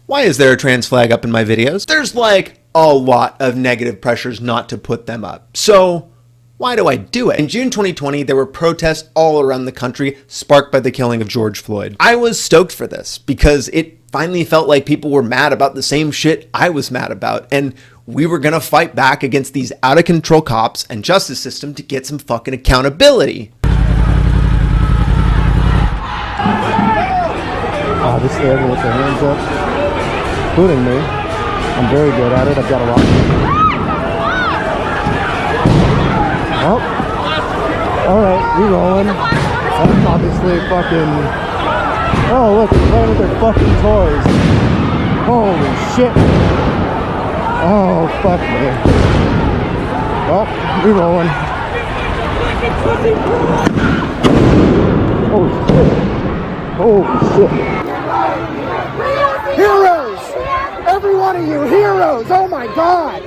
Why is there a trans flag up in my videos? There's like a lot of negative pressures not to put them up. So why do I do it? In June 2020, there were protests all around the country sparked by the killing of George Floyd. I was stoked for this because it finally felt like people were mad about the same shit I was mad about, and we were gonna fight back against these out of control cops and justice system to get some fucking accountability. Obviously everyone with their hands up, including me. I'm very good at it. I've got a lot. Oh, alright, we rolling. That's obviously fucking... Oh look, they're playing with their fucking toys. Holy shit. Oh, fuck me. Oh, we rolling. Oh shit. Holy shit. Heroes! Every one of you, heroes! Oh my god!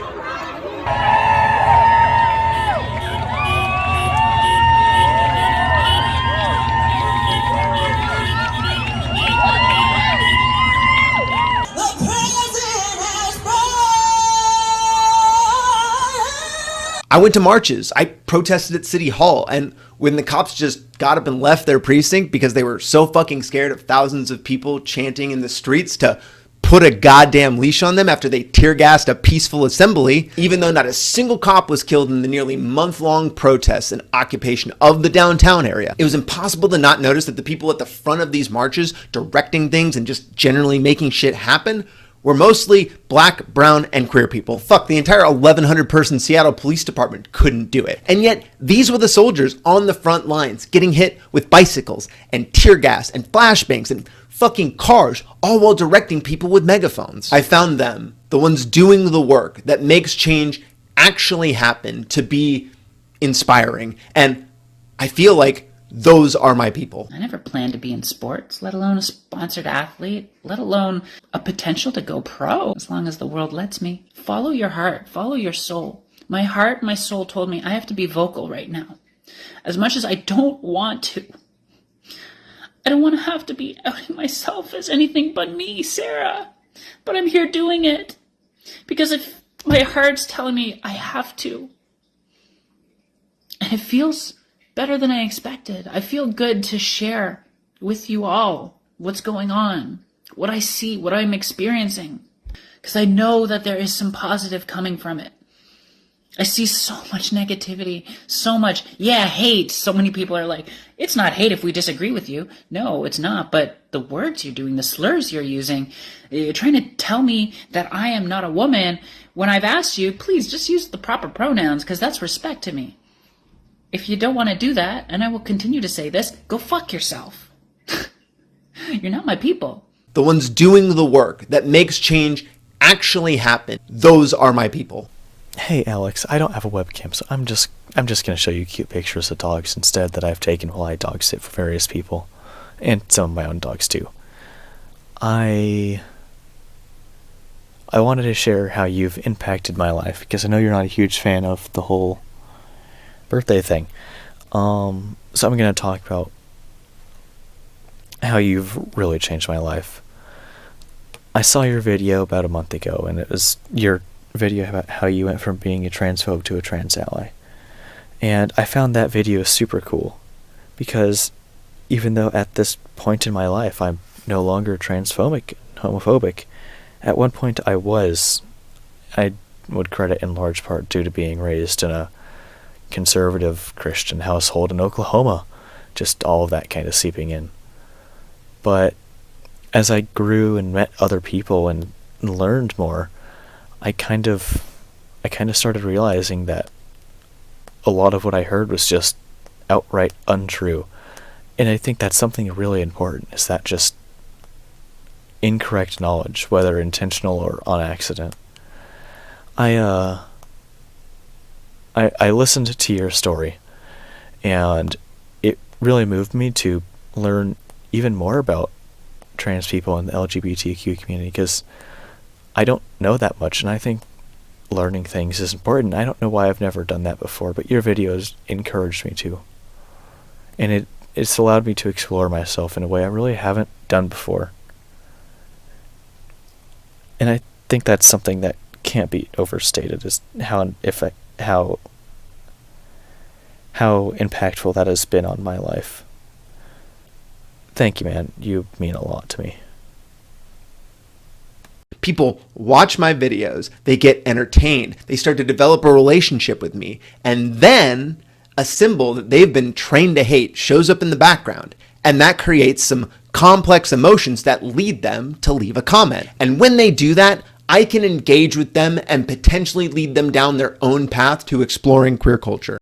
I went to marches. I protested at City Hall, and when the cops just got up and left their precinct because they were so fucking scared of thousands of people chanting in the streets to put a goddamn leash on them after they tear gassed a peaceful assembly, even though not a single cop was killed in the nearly month-long protests and occupation of the downtown area, it was impossible to not notice that the people at the front of these marches directing things and just generally making shit happen were mostly black, brown, and queer people. Fuck, the entire 1,100 person Seattle Police Department couldn't do it. And yet, these were the soldiers on the front lines getting hit with bicycles and tear gas and flashbangs and fucking cars, all while directing people with megaphones. I found them, the ones doing the work that makes change actually happen, to be inspiring. And I feel like those are my people. I never planned to be in sports, let alone a sponsored athlete, let alone a potential to go pro, as long as the world lets me. Follow your heart, follow your soul. My heart, my soul told me I have to be vocal right now. As much as I don't want to. I don't want to have to be outing myself as anything but me, Sarah. But I'm here doing it. Because if my heart's telling me I have to. And it feels better than I expected. I feel good to share with you all what's going on, what I see, what I'm experiencing. Because I know that there is some positive coming from it. I see so much negativity, so much, hate. So many people are like, it's not hate if we disagree with you. No, it's not. But the words you're doing, the slurs you're using, you're trying to tell me that I am not a woman when I've asked you, please just use the proper pronouns because that's respect to me. If you don't want to do that, and I will continue to say this, go fuck yourself. You're not my people. The ones doing the work that makes change actually happen. Those are my people. Hey Alex, I don't have a webcam, so I'm just gonna show you cute pictures of dogs instead that I've taken while I dog sit for various people, and some of my own dogs too. I wanted to share how you've impacted my life because I know you're not a huge fan of the whole birthday thing. So I'm gonna talk about how you've really changed my life. I saw your video about a month ago, and it was your video about how you went from being a transphobe to a trans ally. And I found that video super cool because even though at this point in my life I'm no longer transphobic, homophobic, at one point I would credit in large part due to being raised in a conservative Christian household in Oklahoma, just all of that kind of seeping in. But as I grew and met other people and learned more, I kind of started realizing that a lot of what I heard was just outright untrue. And I think that's something really important, is that just incorrect knowledge, whether intentional or on accident. I listened to your story, and it really moved me to learn even more about trans people in the LGBTQ community, because I don't know that much, and I think learning things is important. I don't know why I've never done that before, but your videos encouraged me to. And it's allowed me to explore myself in a way I really haven't done before. And I think that's something that can't be overstated, is how impactful that has been on my life. Thank you, man. You mean a lot to me. People watch my videos, they get entertained, they start to develop a relationship with me, and then a symbol that they've been trained to hate shows up in the background, and that creates some complex emotions that lead them to leave a comment. And when they do that, I can engage with them and potentially lead them down their own path to exploring queer culture.